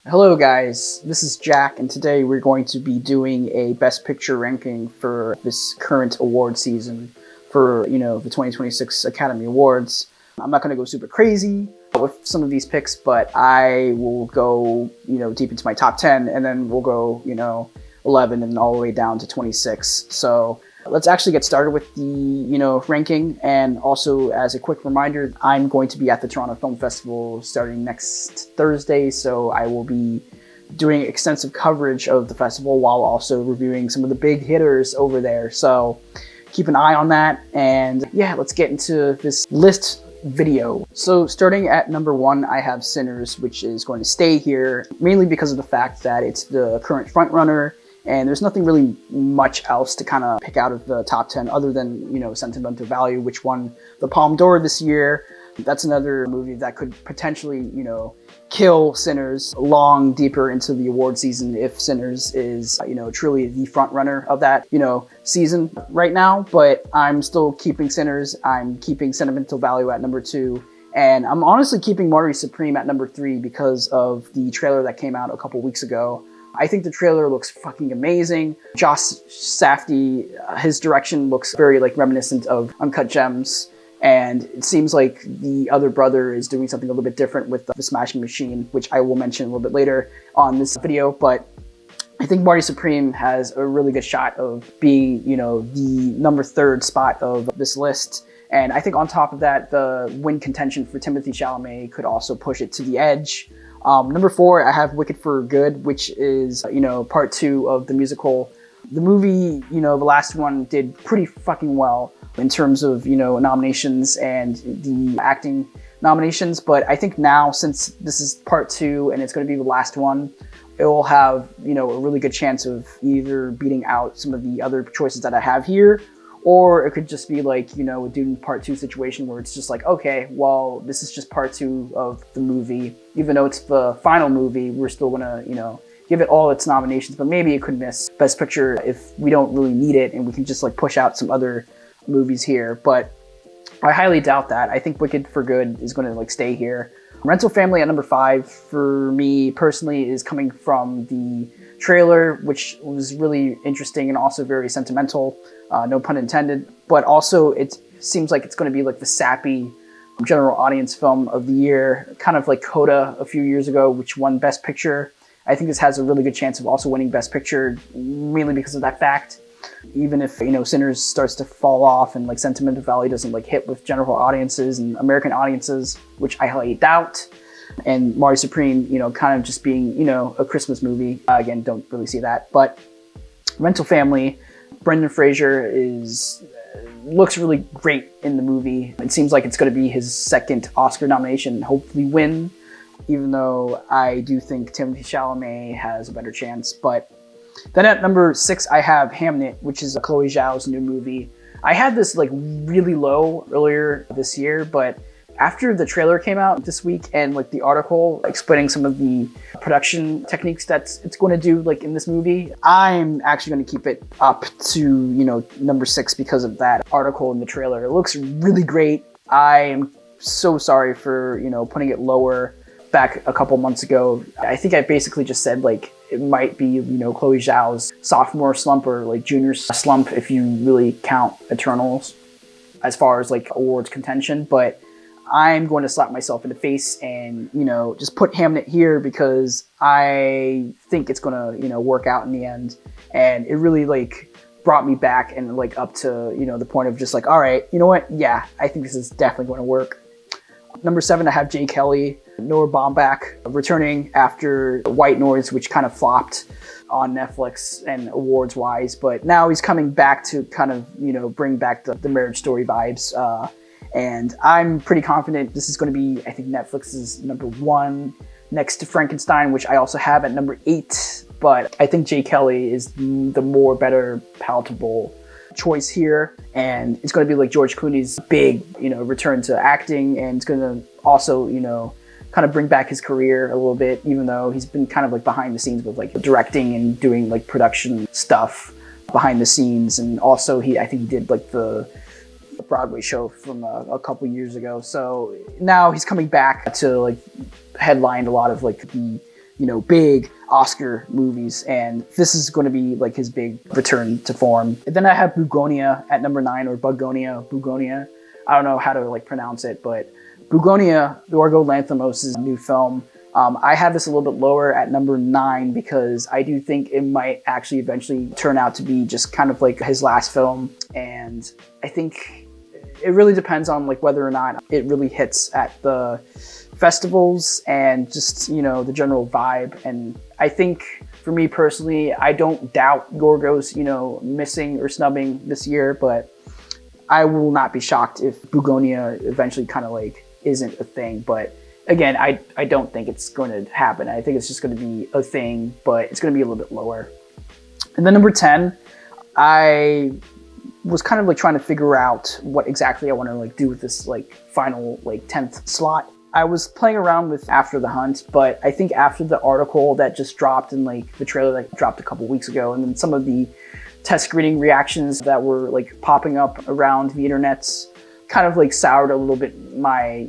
Hello guys, this is Jack and today we're going to be doing a Best Picture ranking for this current award season for, the 2026 Academy Awards. I'm not going to go super crazy with some of these picks, but I will go, deep into my top 10 and then we'll go, 11 and all the way down to 26. So let's actually get started with the, ranking. And also, as a quick reminder, I'm going to be at the Toronto Film Festival starting next Thursday. So I will be doing extensive coverage of the festival while also reviewing some of the big hitters over there. So keep an eye on that. And yeah, let's get into this list video. So starting at number 1, I have Sinners, which is going to stay here mainly because of the fact that it's the current frontrunner. And there's nothing really much else to kind of pick out of the top 10 other than, Sentimental Value, which won the Palme d'Or this year. That's another movie that could potentially, kill Sinners long deeper into the award season if Sinners is, truly the front runner of that, season right now. But I'm still keeping Sinners. I'm keeping Sentimental Value at number 2. And I'm honestly keeping Marty Supreme at number 3 because of the trailer that came out a couple weeks ago. I think the trailer looks fucking amazing. Josh Safdie, his direction looks very reminiscent of Uncut Gems. And it seems like the other brother is doing something a little bit different with the Smashing Machine, which I will mention a little bit later on this video. But I think Marty Supreme has a really good shot of being, the number 3rd spot of this list. And I think on top of that, the win contention for Timothée Chalamet could also push it to the edge. Number 4, I have Wicked for Good, which is, part 2 of the musical. The movie, the last one did pretty fucking well in terms of, nominations and the acting nominations. But I think now, since this is part 2 and it's going to be the last one, it will have, a really good chance of either beating out some of the other choices that I have here, or it could just be like, a Dune Part 2 situation where it's just like, okay, well, this is just part 2 of the movie. Even though it's the final movie, we're still gonna, give it all its nominations, but maybe it could miss Best Picture if we don't really need it and we can just push out some other movies here. But I highly doubt that. I think Wicked for Good is gonna stay here. Rental Family at number 5 for me personally is coming from the trailer, which was really interesting and also very sentimental, no pun intended. But also it seems like it's going to be the sappy general audience film of the year, kind of like Coda a few years ago, which won Best Picture. I think this has a really good chance of also winning Best Picture, mainly because of that fact. Even if, Sinners starts to fall off and Sentimental Value doesn't hit with general audiences and American audiences, which I highly doubt. And Marty Supreme, kind of just being, a Christmas movie. Again, don't really see that. But Rental Family, Brendan Fraser looks really great in the movie. It seems like it's going to be his 2nd Oscar nomination, hopefully win, even though I do think Timothée Chalamet has a better chance. But then at number 6, I have Hamnet, which is Chloe Zhao's new movie. I had this really low earlier this year, but after the trailer came out this week and the article explaining some of the production techniques that it's going to do in this movie, I'm actually going to keep it up to, number 6 because of that article in the trailer. It looks really great. I am so sorry for, putting it lower back a couple months ago. I think I basically just said it might be, Chloe Zhao's sophomore slump or junior slump if you really count Eternals as far as awards contention. But I'm going to slap myself in the face and, just put Hamnet here because I think it's going to, work out in the end. And it really brought me back and up to, the point of just all right, you know what? Yeah, I think this is definitely going to work. Number 7, I have Jay Kelly, Noah Baumbach, returning after White Noise, which kind of flopped on Netflix and awards-wise. But now he's coming back to kind of, bring back the Marriage Story vibes. And I'm pretty confident this is going to be, I think, Netflix's number 1 next to Frankenstein, which I also have at number 8. But I think Jay Kelly is the more better palatable choice here. And it's going to be George Clooney's big, return to acting. And it's going to also, kind of bring back his career a little bit, even though he's been kind of behind the scenes with directing and doing production stuff behind the scenes. And also I think he did the Broadway show from a couple years ago. So now he's coming back to headline a lot of the big Oscar movies, and this is going to be like his big return to form. And then I have Bugonia at number 9, or Bugonia. I don't know how to like pronounce it, but Bugonia, Yorgo Lanthimos' new film. I have this a little bit lower at number 9 because I do think it might actually eventually turn out to be just kind of like his last film, and I think it really depends on like whether or not it really hits at the festivals and just the general vibe. And I think for me personally, I don't doubt Yorgos missing or snubbing this year, but I will not be shocked if Bugonia eventually kind of like isn't a thing. But again, I don't think it's going to happen. I think it's just going to be a thing, but it's going to be a little bit lower. And then number 10, I was kind of like trying to figure out what exactly I want to like do with this like final like 10th slot. I was playing around with After the Hunt, but I think after the article that just dropped and like the trailer that dropped a couple weeks ago, and then some of the test screening reactions that were like popping up around the internets kind of like soured a little bit my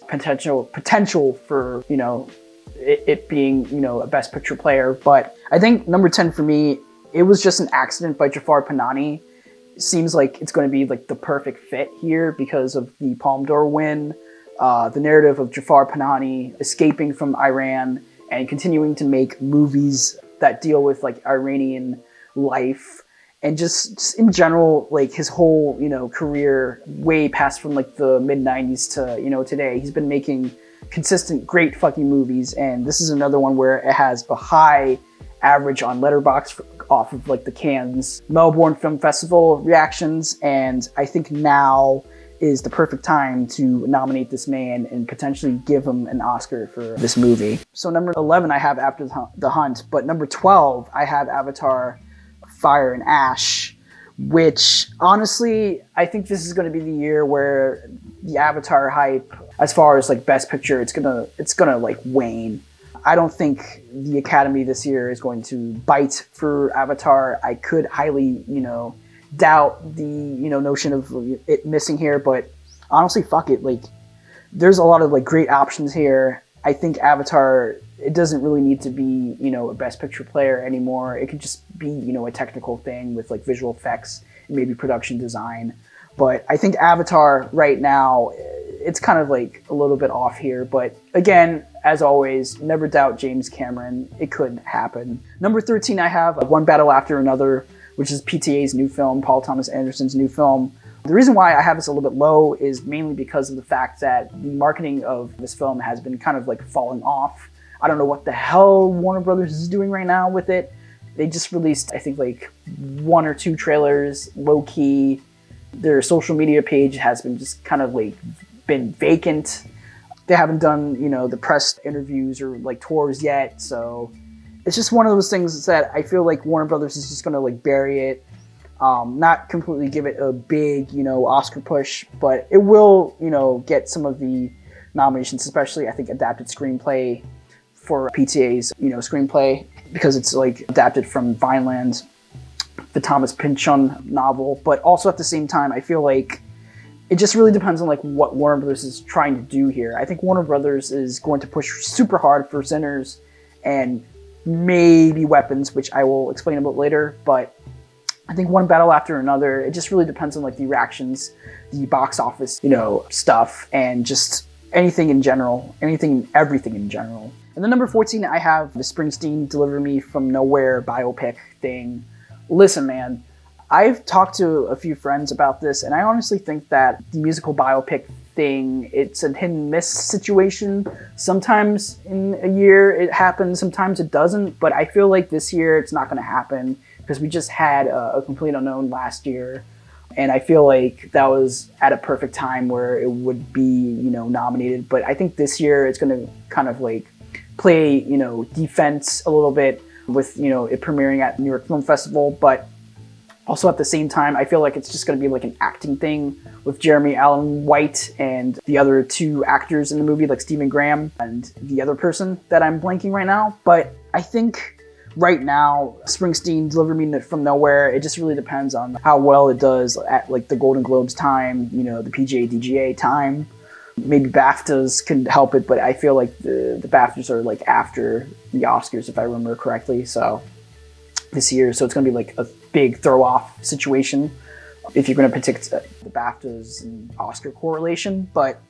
potential for it being a best picture player. But I think number 10 for me, it was just an accident by Jafar Panahi. Seems like it's going to be like the perfect fit here because of the Palme d'Or win, the narrative of Jafar Panahi escaping from Iran and continuing to make movies that deal with like Iranian life, and just in general, like his whole career way past from like the mid 90s to today, he's been making consistent great fucking movies. And this is another one where it has a high average on Letterboxd off of like the Cannes Melbourne Film Festival reactions, and I think now is the perfect time to nominate this man and potentially give him an Oscar for this movie. So number 11 I have After the Hunt, but number 12 I have Avatar Fire and Ash, which honestly I think this is going to be the year where the Avatar hype as far as like best picture, it's gonna like wane. I don't think the Academy this year is going to bite for Avatar. I could highly, doubt the, notion of it missing here, but honestly, fuck it. Like, there's a lot of like great options here. I think Avatar, it doesn't really need to be, a best picture player anymore. It could just be, a technical thing with like visual effects and maybe production design. But I think Avatar right now, it's kind of like a little bit off here. But again, as always, never doubt James Cameron. It could happen. Number 13, I have One Battle After Another, which is PTA's new film, Paul Thomas Anderson's new film. The reason why I have this a little bit low is mainly because of the fact that the marketing of this film has been kind of like falling off. I don't know what the hell Warner Brothers is doing right now with it. They just released, I think, like 1 or 2 trailers, low-key. Their social media page has been just kind of like been vacant. They haven't done, the press interviews or like tours yet. So it's just one of those things that I feel like Warner Brothers is just going to like bury it. Not completely give it a big, Oscar push, but it will, get some of the nominations, especially I think adapted screenplay for PTA's, screenplay, because it's like adapted from Vineland, the Thomas Pynchon novel. But also at the same time, I feel like it just really depends on like what Warner Brothers is trying to do here. I think Warner Brothers is going to push super hard for Sinners and maybe Weapons, which I will explain a bit later. But I think One Battle After Another, it just really depends on like the reactions, the box office, stuff, and just anything in general, everything in general. And then number 14, I have the Springsteen Deliver Me From Nowhere biopic thing. Listen, man, I've talked to a few friends about this, and I honestly think that the musical biopic thing, it's a hit and miss situation. Sometimes in a year it happens, sometimes it doesn't, but I feel like this year it's not going to happen because we just had a Complete Unknown last year, and I feel like that was at a perfect time where it would be, nominated. But I think this year it's going to kind of like play, defense a little bit with, it premiering at New York Film Festival, but also at the same time, I feel like it's just going to be like an acting thing with Jeremy Allen White and the other 2 actors in the movie, like Stephen Graham and the other person that I'm blanking right now. But I think right now, Springsteen Deliver Me From Nowhere, it just really depends on how well it does at like the Golden Globes time, the PGA DGA time. Maybe BAFTAs can help it, but I feel like the BAFTAs are like after the Oscars, if I remember correctly. So this year, so it's going to be like a big throw-off situation if you're going to predict the BAFTAs and Oscar correlation. But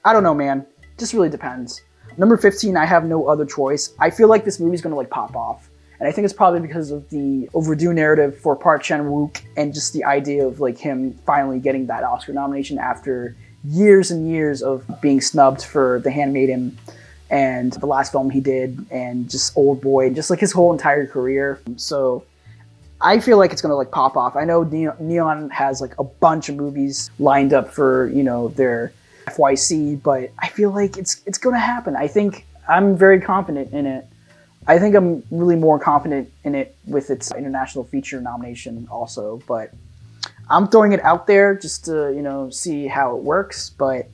I don't know, man. Just really depends. Number 15, I have no other choice. I feel like this movie's going to like pop off. And I think it's probably because of the overdue narrative for Park Chan-wook and just the idea of like him finally getting that Oscar nomination after years and years of being snubbed for The Handmaiden and the last film he did and just Old Boy, just like his whole entire career. So I feel like it's going to like pop off. I know Neon has like a bunch of movies lined up for, you know, their FYC, but I feel like it's going to happen. I think I'm very confident in it. I think I'm really more confident in it with its international feature nomination also, but I'm throwing it out there just to, you know, see how it works. But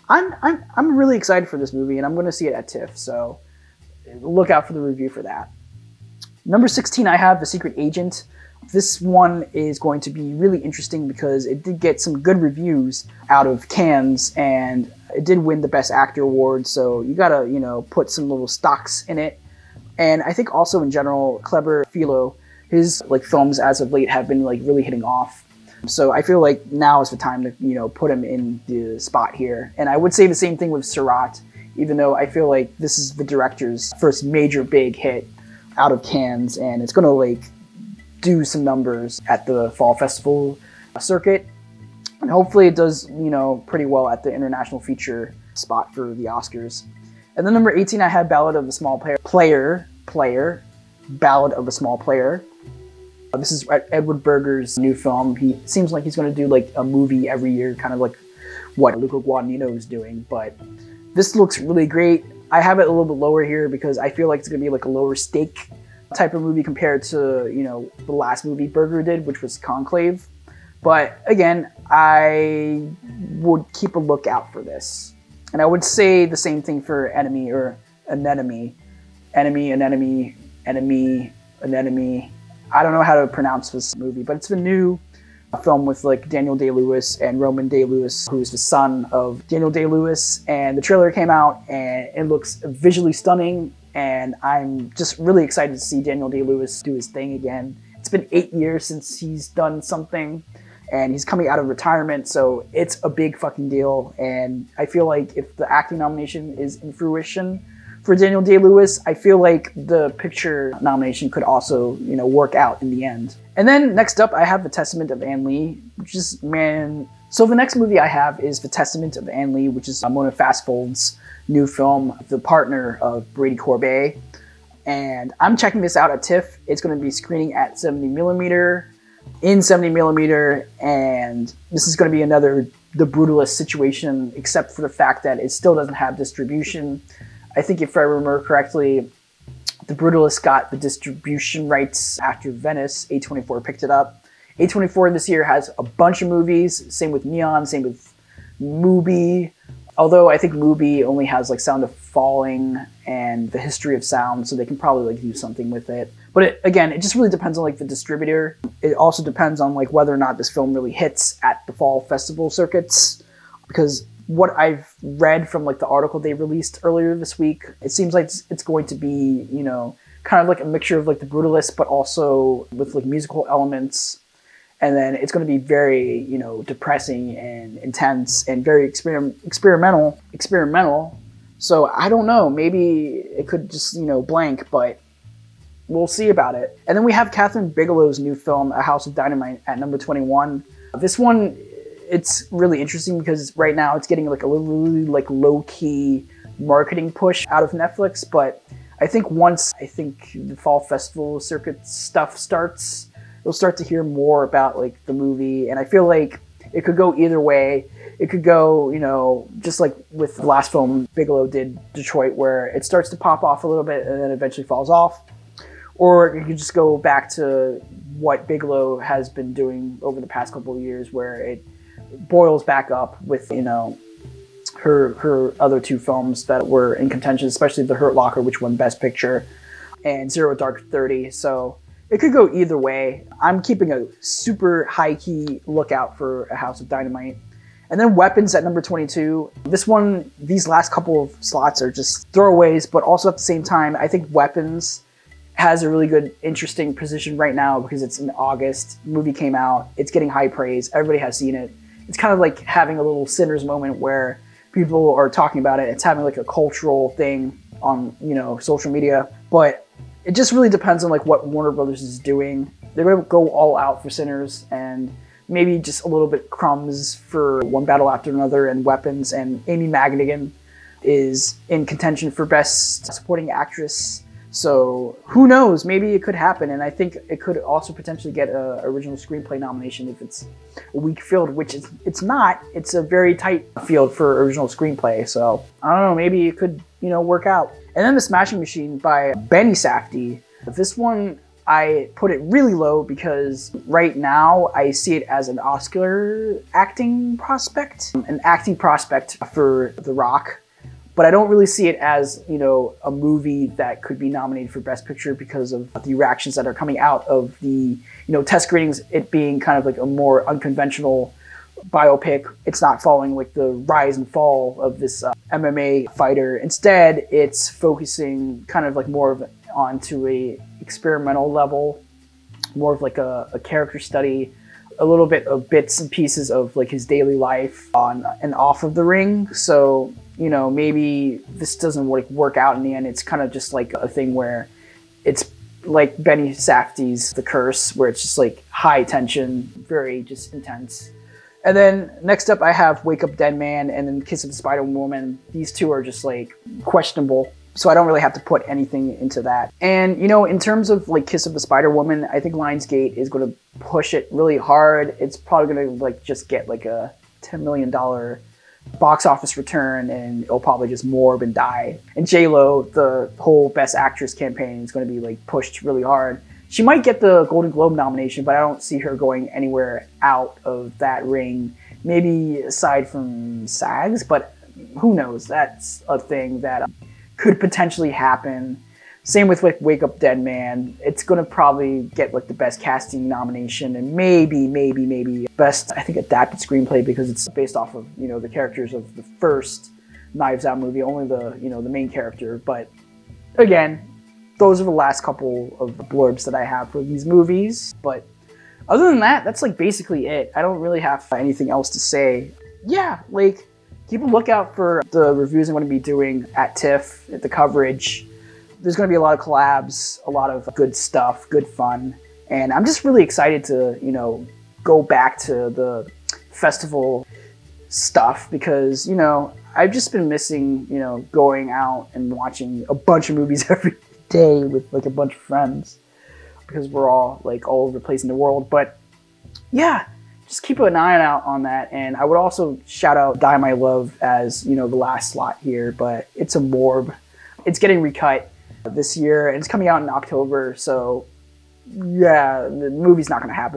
I'm really excited for this movie, and I'm going to see it at TIFF, so look out for the review for that. Number 16, I have The Secret Agent. This one is going to be really interesting because it did get some good reviews out of Cannes, and it did win the Best Actor award, so you gotta, you know, put some little stocks in it. And I think also in general, Kleber Philo, his like films as of late have been like really hitting off. So I feel like now is the time to, you know, put him in the spot here. And I would say the same thing with Surat, even though I feel like this is the director's first major big hit out of Cannes, and it's gonna like do some numbers at the fall festival circuit. And hopefully it does, you know, pretty well at the international feature spot for the Oscars. And then number 18, I had Ballad of a Small Player. Ballad of a Small Player. This is Edward Berger's new film. He seems like he's going to do like a movie every year, kind of like what Luca Guadagnino is doing. But this looks really great. I have it a little bit lower here because I feel like it's going to be like a lower stake type of movie compared to, you know, the last movie Berger did, which was Conclave. But again, I would keep a lookout for this. And I would say the same thing for Enemy or Anemone. Enemy. I don't know how to pronounce this movie, but it's a new film with like Daniel Day-Lewis and Roman Day-Lewis, who is the son of Daniel Day-Lewis. And the trailer came out and it looks visually stunning. And I'm just really excited to see Daniel Day-Lewis do his thing again. It's been 8 years since he's done something, and he's coming out of retirement, so it's a big fucking deal. And I feel like if the acting nomination is in fruition for Daniel Day-Lewis, I feel like the picture nomination could also, you know, work out in the end. And then next up, I have The Testament of Anne Lee, which is, man... So the next movie I have is The Testament of Anne Lee, which is Mona Fastfold's new film, the partner of Brady Corbet. And I'm checking this out at TIFF. It's going to be screening at 70mm, in 70mm, and this is going to be another The Brutalist situation, except for the fact that it still doesn't have distribution. I think if I remember correctly, The Brutalist got the distribution rights after Venice. A24 picked it up. A24 this year has a bunch of movies, same with Neon, same with Mubi. Although I think Mubi only has like Sound of Falling and The History of Sound, so they can probably like do something with it. But again, it just really depends on like the distributor. It also depends on like whether or not this film really hits at the fall festival circuits. Because what I've read from like the article they released earlier this week, it seems like it's going to be, you know, kind of like a mixture of like The Brutalist, but also with like musical elements. And then it's going to be very, you know, depressing and intense and very experimental. So I don't know, maybe it could just, you know, blank, but we'll see about it. And then we have Catherine Bigelow's new film, A House of Dynamite, at number 21. This one, it's really interesting because right now it's getting like a really like low-key marketing push out of Netflix. But I think once the fall festival circuit stuff starts, you'll start to hear more about like the movie. And I feel like it could go either way. It could go, you know, just like with the last film Bigelow did, Detroit, where it starts to pop off a little bit and then eventually falls off. Or you could just go back to what Bigelow has been doing over the past couple of years, where it boils back up with, you know, her other two films that were in contention, especially The Hurt Locker, which won Best Picture, and Zero Dark 30. So it could go either way. I'm keeping a super high-key lookout for A House of Dynamite. And then Weapons at number 22. This one, these last couple of slots are just throwaways, but also at the same time, I think Weapons has a really good, interesting position right now because it's in August. The movie came out. It's getting high praise. Everybody has seen it. It's kind of like having a little Sinners moment where people are talking about it. It's having like a cultural thing on, social media. But it just really depends on like what Warner Brothers is doing. They're going to go all out for Sinners and maybe just a little bit crumbs for One Battle After Another and Weapons. And Amy Madigan is in contention for Best Supporting Actress. So who knows? Maybe it could happen. And I think it could also potentially get an original screenplay nomination if it's a weak field, which it's not. It's a very tight field for original screenplay. So I don't know, maybe it could, work out. And then The Smashing Machine by Benny Safdie. This one, I put it really low because right now I see it as an Oscar acting prospect, for The Rock. But I don't really see it as, a movie that could be nominated for Best Picture because of the reactions that are coming out of the, test screenings, it being kind of like a more unconventional biopic. It's not following like the rise and fall of this MMA fighter. Instead, it's focusing kind of like more of onto a experimental level, more of like a character study, a little bit of bits and pieces of like his daily life on and off of the ring. So, maybe this doesn't work out in the end. It's kind of just like a thing where it's like Benny Safdie's The Curse, where it's just like high tension, very just intense. And then next up I have Wake Up Dead Man and then Kiss of the Spider Woman. These two are just like questionable. So I don't really have to put anything into that. And, in terms of like Kiss of the Spider Woman, I think Lionsgate is going to push it really hard. It's probably going to like just get like a $10 million box office return and it'll probably just morb and die. And J-Lo, the whole Best Actress campaign is going to be like pushed really hard. She might get the Golden Globe nomination, but I don't see her going anywhere out of that ring. Maybe aside from SAGs, but who knows? That's a thing that could potentially happen. Same with like Wake Up Dead Man. It's going to probably get like the Best Casting nomination and maybe Best, I think, Adapted Screenplay because it's based off of, the characters of the first Knives Out movie, only the, the main character. But again, those are the last couple of blurbs that I have for these movies. But other than that, that's like basically it. I don't really have anything else to say. Yeah, like keep a lookout for the reviews I'm going to be doing at TIFF, at the coverage. There's going to be a lot of collabs, a lot of good stuff, good fun. And I'm just really excited to, go back to the festival stuff because, I've just been missing, going out and watching a bunch of movies every day with like a bunch of friends because we're all like all over the place in the world. But yeah, just keep an eye out on that. And I would also shout out Die My Love as, the last slot here, but it's a morb. It's getting recut this year and it's coming out in October. So yeah, the movie's not going to happen.